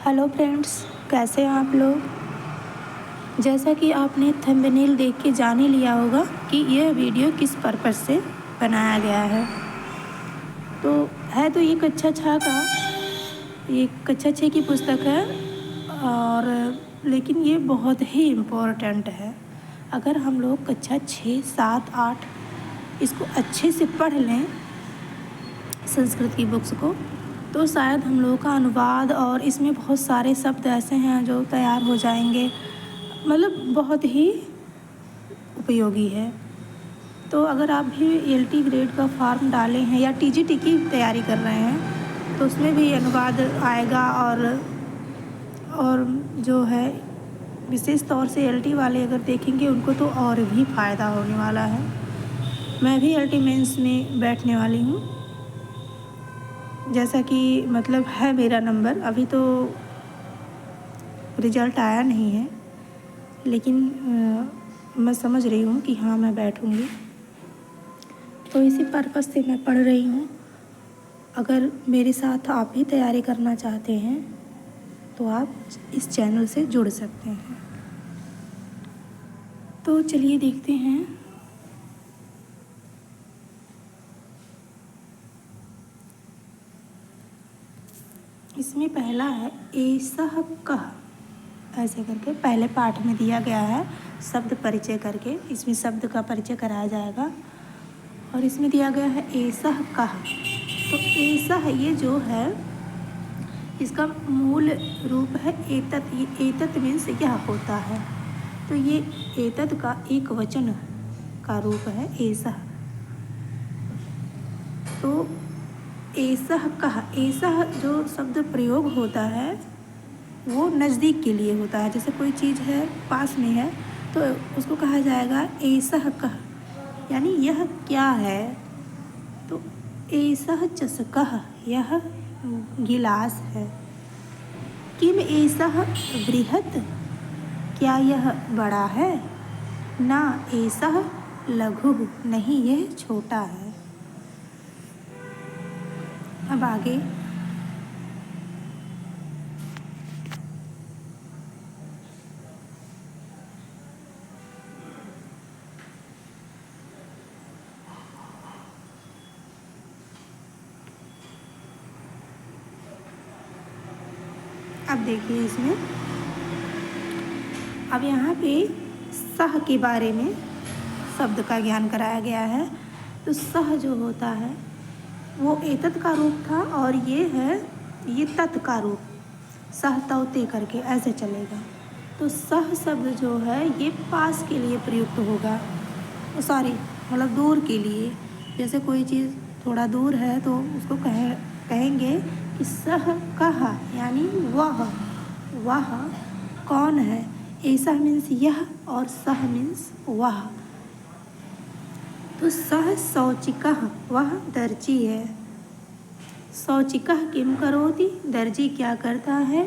Hello friends, कैसे हैं आप लोग। जैसा कि आपने थंबनेल देख के जान ही लिया होगा कि यह वीडियो किस पर्पस से बनाया गया है। तो ये कक्षा छः का, ये कक्षा 6 की पुस्तक है और लेकिन ये बहुत ही इम्पोर्टेंट है। अगर हम लोग कक्षा 6, 7, 8 इसको अच्छे से पढ़ लें संस्कृत की बुक्स को, तो शायद हम लोगों का अनुवाद और इसमें बहुत सारे शब्द ऐसे हैं जो तैयार हो जाएंगे, मतलब बहुत ही उपयोगी है। तो अगर आप भी एलटी ग्रेड का फॉर्म डाले हैं या टीजीटी की तैयारी कर रहे हैं तो उसमें भी अनुवाद आएगा और जो है विशेष तौर से एलटी वाले अगर देखेंगे उनको तो और भी फ़ायदा होने वाला है। मैं भी एलटी मेंस में बैठने वाली हूँ, जैसा कि मतलब है मेरा नंबर। अभी तो रिज़ल्ट आया नहीं है, लेकिन मैं समझ रही हूँ कि हाँ मैं बैठूँगी, तो इसी पर्पस से मैं पढ़ रही हूँ। अगर मेरे साथ आप भी तैयारी करना चाहते हैं तो आप इस चैनल से जुड़ सकते हैं। तो चलिए देखते हैं। इसमें पहला है एसह कह, ऐसे करके पहले पाठ में दिया गया है शब्द परिचय करके। इसमें शब्द का परिचय कराया जाएगा और इसमें दिया गया है एसह कह। तो एसह ये जो है इसका मूल रूप है एतत्। ये एतत् मीन्स यह होता है, तो ये एतत् का एक वचन का रूप है एसह। तो एसह कह, एसह जो शब्द प्रयोग होता है वो नज़दीक के लिए होता है। जैसे कोई चीज़ है पास में है तो उसको कहा जाएगा एसह कह, यानी यह क्या है। तो एसह चषकः, यह गिलास है। किम एसह बृहत्, क्या यह बड़ा है। ना एसह लघुः, नहीं यह छोटा है। अब आगे अब देखिए इसमें, अब यहाँ पे सह के बारे में शब्द का ज्ञान कराया गया है। तो सह जो होता है वो एतत् का रूप था और ये तत् का रूप, सह तौते करके ऐसे चलेगा। तो सह शब्द जो है ये पास के लिए प्रयुक्त होगा, सॉरी मतलब दूर के लिए। जैसे कोई चीज़ थोड़ा दूर है तो उसको कहेंगे कि सह कह, यानी वह कौन है। ऐसा मीन्स यह और सह मीन्स वह। तो सह शौचिकः, वह दर्जी है। शौचिकः किम करोति, दर्जी क्या करता है।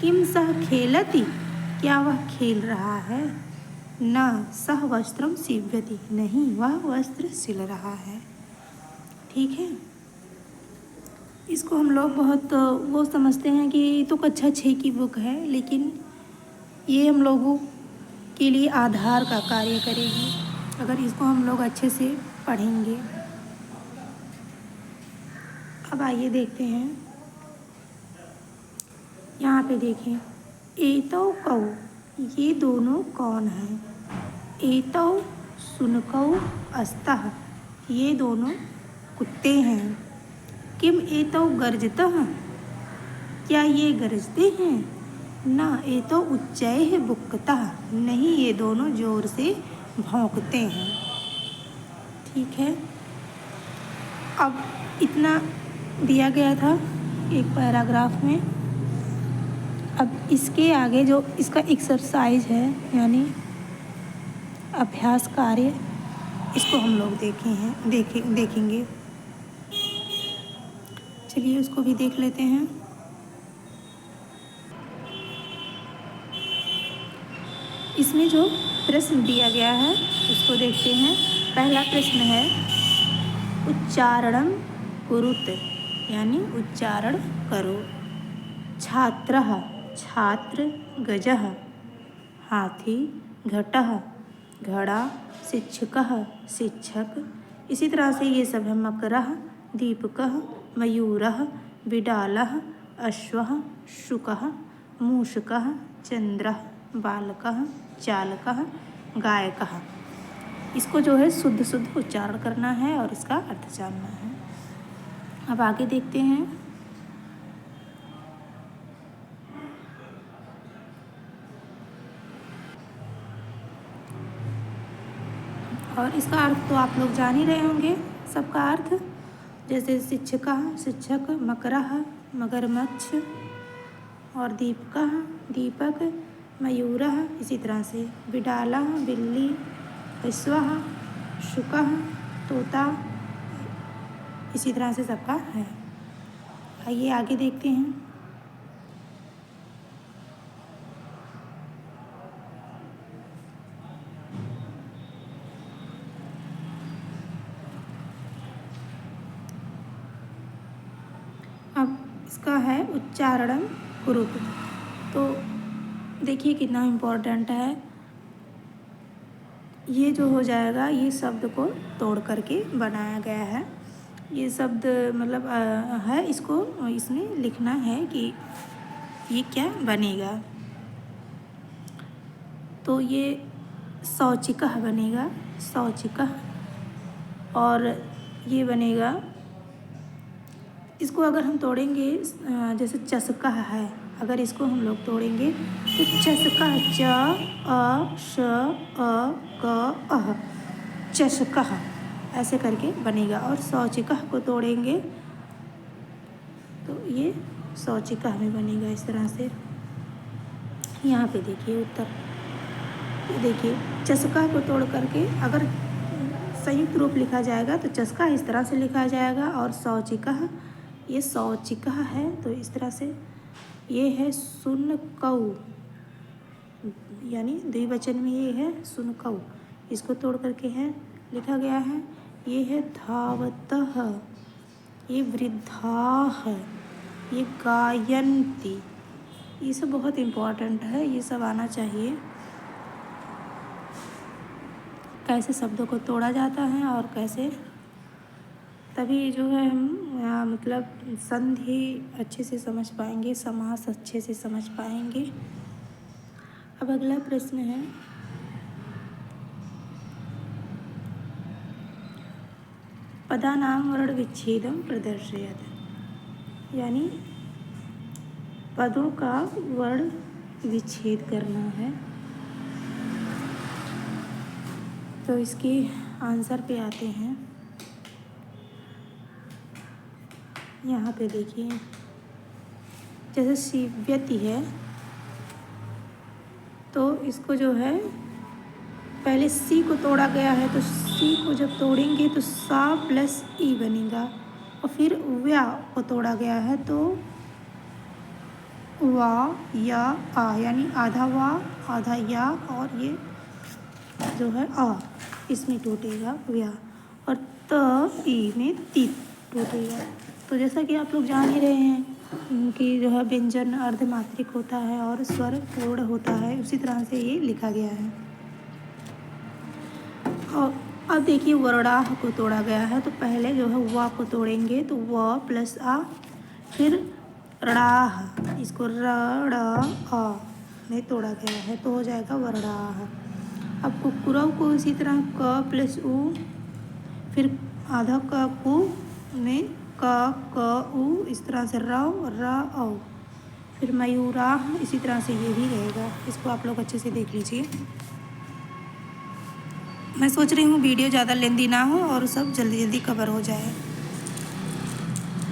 किम सह खेलति, क्या वह खेल रहा है। न सह वस्त्रम सीव्यति, नहीं वह वस्त्र सिल रहा है। ठीक है, इसको हम लोग बहुत वो समझते हैं कि तो कक्षा 6 की बुक है, लेकिन ये हम लोगों के लिए आधार का कार्य करेगी अगर इसको हम लोग अच्छे से पढ़ेंगे। अब आइए देखते हैं, यहाँ पे देखें एतौ कौ, ये दोनों कौन हैं। एतौ शुनकौ अस्तः, ये दोनों कुत्ते हैं। किम एतौ गर्जतः, क्या ये गरजते हैं। ना एतौ उच्चैः बुक्कतः, नहीं ये दोनों ज़ोर से भौंकते हैं। ठीक है, अब इतना दिया गया था एक पैराग्राफ में। अब इसके आगे जो इसका एक्सरसाइज है यानी अभ्यास कार्य, इसको हम लोग देखेंगे। चलिए उसको भी देख लेते हैं। इसमें जो प्रश्न दिया गया है उसको देखते हैं। पहला प्रश्न है उच्चारणं कुरुत, यानी उच्चारण करो। छात्रः छात्र, गजः हाथी, घटः घड़ा, शिक्षकः शिक्षक। इसी तरह से ये सब है मकरः दीपकः, मयूरः बिडालः, अश्वः शुकः, मूषकः चंद्रः, बालकः चालकः, गायकः। इसको जो है शुद्ध शुद्ध उच्चारण करना है और इसका अर्थ जानना है। अब आगे देखते हैं। और इसका अर्थ तो आप लोग जान ही रहे होंगे सबका अर्थ, जैसे शिक्षकः शिक्षक, मकरः मगरमच्छ और दीपकः दीपक, मयूरः इसी तरह से, बिडालः बिल्ली, अश्वः शुकः तोता, इसी तरह से सबका है। आइए आगे देखते हैं। अब इसका है उच्चारण कुरुप। तो देखिए कितना इम्पोर्टेंट है। ये जो हो जाएगा, ये शब्द को तोड़ करके बनाया गया है। ये शब्द मतलब है, इसको इसमें लिखना है कि ये क्या बनेगा। तो ये शौचिकः बनेगा, शौचिकः। और ये बनेगा, इसको अगर हम तोड़ेंगे जैसे चस्का है, अगर इसको हम लोग तोड़ेंगे तो चस्का, च अ श अ क अह, चस्कः ऐसे करके बनेगा। और शौचिकः को तोड़ेंगे तो ये शौचिकः में बनेगा इस तरह से। यहाँ पे देखिए उत्तर, देखिए चस्का को तोड़ करके अगर संयुक्त रूप लिखा जाएगा तो चस्का इस तरह से लिखा जाएगा, और शौचिकः ये शौचिकः है तो इस तरह से। ये है सुनकौ, यानी द्विवचन में ये है सुनकौ, इसको तोड़ करके है लिखा गया है। ये है धावतः, ये वृद्धाः, ये गायन्ति। ये सब बहुत इम्पोर्टेंट है, ये सब आना चाहिए कैसे शब्दों को तोड़ा जाता है और कैसे, तभी जो है हम मतलब संधि अच्छे से समझ पाएंगे, समास अच्छे से समझ पाएंगे। अब अगला प्रश्न है, पदानां वर्ण विच्छेदम प्रदर्शयत, यानी पदों का वर्ण विच्छेद करना है। तो इसके आंसर पे आते हैं। यहाँ पे देखिए, जैसे शिव्यति है तो इसको जो है पहले सी को तोड़ा गया है, तो सी को जब तोड़ेंगे तो सा प्लस ई बनेगा। और फिर व्या को तोड़ा गया है तो वा या आ, यानी आधा वा आधा या, और ये जो है आ इसमें टूटेगा व्या, और त ई में ती टूटेगा। तो जैसा कि आप लोग जान ही रहे हैं कि जो है व्यंजन अर्धमात्रिक होता है और स्वर पूर्ण होता है, उसी तरह से ये लिखा गया है। और अब देखिए वर्णाह को तोड़ा गया है, तो पहले जो है वा को तोड़ेंगे तो व प्लस आ, फिर ड़ाह, इसको र आ में तोड़ा गया है तो हो जाएगा वर्णाह। अब कुकुरव को इसी तरह क प्लस उ, फिर आधा क कु में क उ, इस तरह से रव र औ, फिर मयूराह, इसी तरह से ये भी रहेगा। इसको आप लोग अच्छे से देख लीजिए। मैं सोच रही हूँ वीडियो ज़्यादा लेंदी ना हो और सब जल्दी जल्दी कवर हो जाए।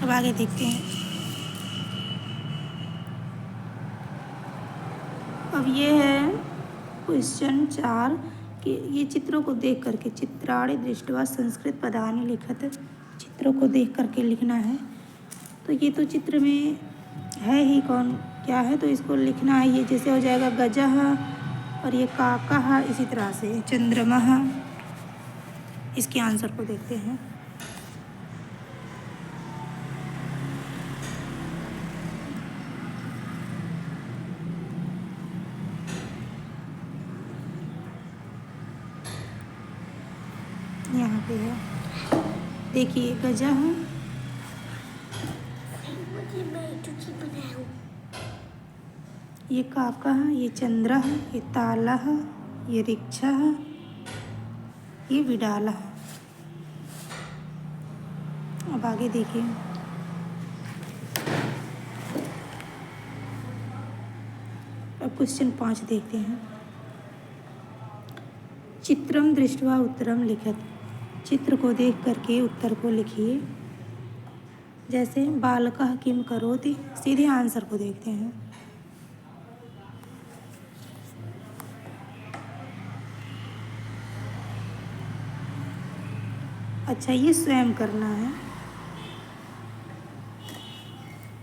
अब आगे देखते हैं। अब ये है क्वेश्चन 4 कि ये चित्रों को देख करके, चित्राणि दृष्ट्वा संस्कृत पदानि लिखत, चित्रों को देख करके लिखना है। तो ये तो चित्र में है ही कौन क्या है, तो इसको लिखना है। ये जैसे हो जाएगा गजः, और ये काकः, इसी तरह से चंद्रमः। इसके आंसर को देखते हैं। पे है। देखिए गजह, ये काका है, ये चंद्र है, ये ताला है, ये रिक्शा है, ये विडाला है। अब आगे देखिए, अब क्वेश्चन 5 देखते हैं। चित्रम दृष्ट्वा उत्तरम लिखत, चित्र को देख करके उत्तर को लिखिए। जैसे बालकः किम करोति, सीधे आंसर को देखते हैं। अच्छा, ये स्वयं करना है,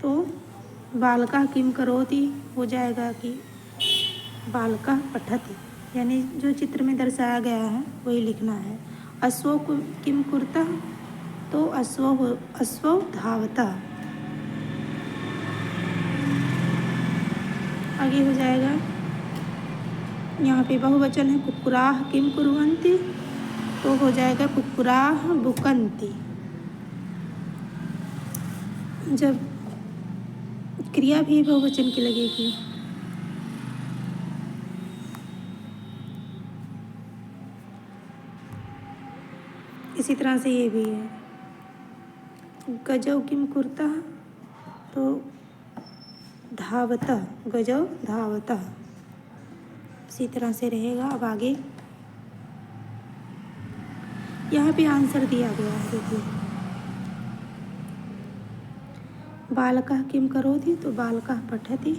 तो बालकः किम करोति हो जाएगा कि बालकः पठति, यानी जो चित्र में दर्शाया गया है वही लिखना है। अश्वौ किम कुर्तः, तो अश्वौ धावतः। आगे हो जाएगा, यहाँ पे बहुवचन है, कुक्कुराः किम कुर्वन्ति, तो हो जाएगा कुक्कुराः भुकन्ति। जब क्रिया भी बहुवचन की लगेगी। इसी तरह से ये भी है, गजौ किम कुर्तः, तो धावतः, गजौ धावतः। इसी तरह से रहेगा। अब आगे यहाँ पे आंसर दिया गया है, देखिए बालकः किम करोति, तो बालकः पठति।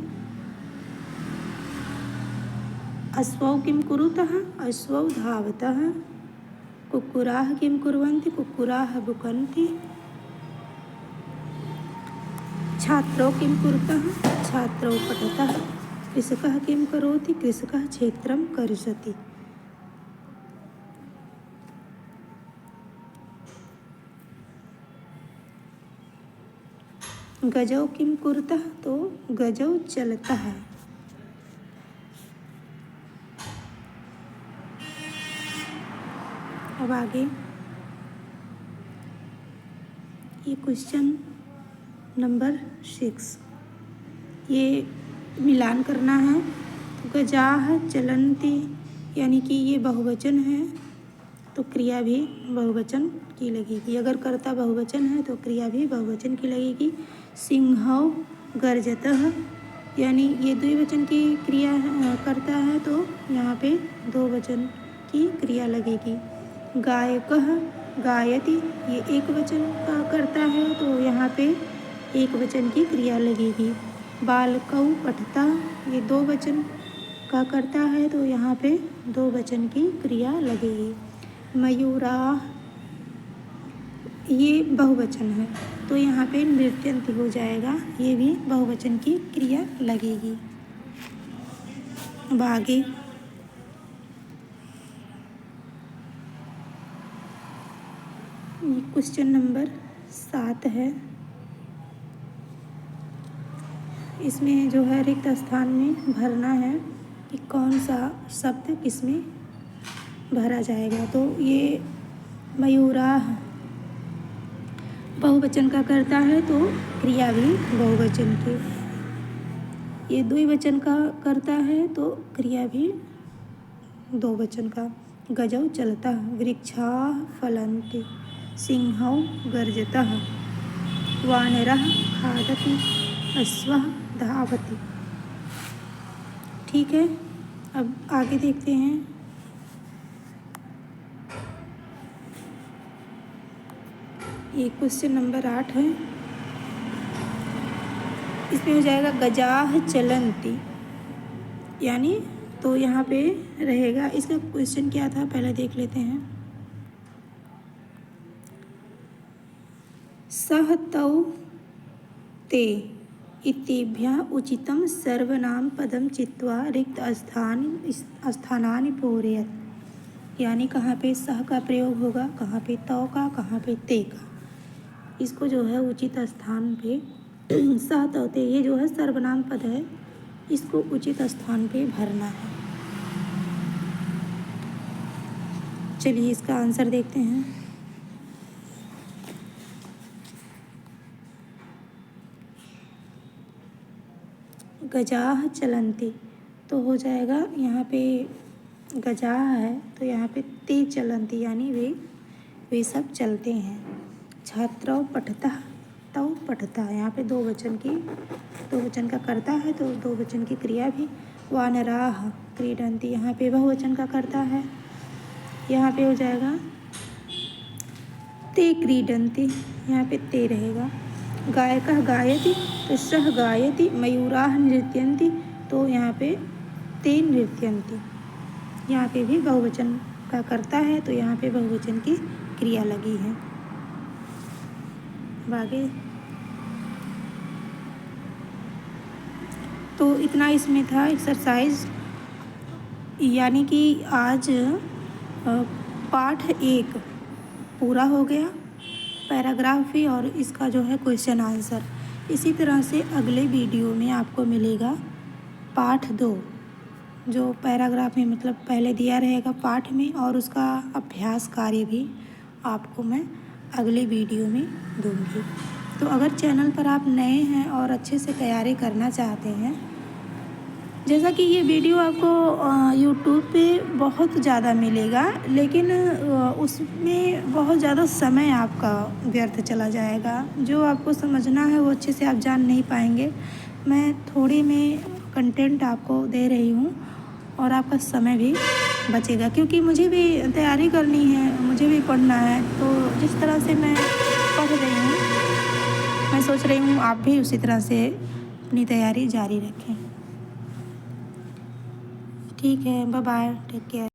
अश्वौ किम कुरुतः, अश्वौ धावतः। कुक्कुराः किम कुर्वन्ति, कुक्कुराः भुकन्ति। छात्रौ किम कुरुतः, छात्रौ पठतः। कृषकः किम करोति, कृषकः क्षेत्रं कर्षति। गजौ किम कुरुतः, तो गजौ चलतः। अब आगे ये क्वेश्चन नंबर 6, ये मिलान करना है। गजाः चलन्ति, यानी कि ये बहुवचन है तो क्रिया भी बहुवचन की लगेगी। अगर कर्ता बहुवचन है तो क्रिया भी बहुवचन की लगेगी। सिंहौ गर्जतः, यानी ये द्विवचन की क्रिया करता है तो यहाँ पे दो वचन की क्रिया लगेगी। गायकः गायति, ये एक वचन का करता है तो यहाँ पे एक वचन की क्रिया लगेगी। बालकौ पठतः, ये दो वचन का करता है तो यहाँ पे दो वचन की क्रिया लगेगी। मयूराः, ये बहुवचन है तो यहाँ पे नृत्यन्ति हो जाएगा, ये भी बहुवचन की क्रिया लगेगी। अब आगे क्वेश्चन नंबर 7 है। इसमें जो है रिक्त स्थान में भरना है कि कौन सा शब्द किसमें भरा जाएगा। तो ये मयूराः बहुवचन का करता है तो क्रिया भी बहुवचन की। ये द्विवचन का करता है तो क्रिया भी दो वचन का। गजौ चलतः, वृक्षाः फलन्ति, सिंहौ गर्जतः, वानरः खादति, अश्वः धावति। ठीक है, अब आगे देखते हैं। ये क्वेश्चन नंबर 8 है। इसमें हो जाएगा गजाः चलन्ति, यानी तो यहाँ पे रहेगा। इसका क्वेश्चन क्या था पहले देख लेते हैं। सह तौ ते इत्येभ्यः उचितं सर्वनाम पदम चित्वा रिक्त स्थानानि पूरयेत्, यानी कहाँ पे सह का प्रयोग होगा, कहाँ पे तौ का, कहाँ पे ते का। इसको जो है उचित स्थान पे सह तौ ते, ये जो है सर्वनाम पद है, इसको उचित स्थान पे भरना है। चलिए इसका आंसर देखते हैं। गजाः चलन्ति, तो हो जाएगा यहाँ पे गजाः है तो यहाँ पे ते चलन्ति यानी वे सब चलते हैं। छात्रौ पठतः तौ पठतः, यहाँ पे दो वचन का कर्ता है तो दो वचन की क्रिया भी। वानराः क्रीडन्ति, यहाँ पे बहुवचन का कर्ता है, यहाँ पे हो जाएगा ते क्रीडन्ति, यहाँ पे ते रहेगा। गायकः गायति तो सः गायति। मयूराः नृत्यन्ति, तो यहाँ पे ते नृत्यन्ति, यहाँ पे भी बहुवचन का कर्ता है तो यहाँ पे बहुवचन की क्रिया लगी है। अब आगे तो इतना इसमें था एक्सरसाइज, यानी कि आज पाठ 1 पूरा हो गया, पैराग्राफ भी और इसका जो है क्वेश्चन आंसर। इसी तरह से अगले वीडियो में आपको मिलेगा पाठ 2, जो पैराग्राफ में मतलब पहले दिया रहेगा पाठ में, और उसका अभ्यास कार्य भी आपको मैं अगले वीडियो में दूंगी। तो अगर चैनल पर आप नए हैं और अच्छे से तैयारी करना चाहते हैं, जैसा कि ये वीडियो आपको यूट्यूब पे बहुत ज़्यादा मिलेगा, लेकिन उसमें बहुत ज़्यादा समय आपका व्यर्थ चला जाएगा। जो आपको समझना है वो अच्छे से आप जान नहीं पाएंगे। मैं थोड़ी में कंटेंट आपको दे रही हूँ और आपका समय भी बचेगा, क्योंकि मुझे भी तैयारी करनी है, मुझे भी पढ़ना है। तो जिस तरह से मैं पढ़ रही हूँ, मैं सोच रही हूँ आप भी उसी तरह से अपनी तैयारी जारी रखें। ठीक है, बाय बाय, टेक केयर।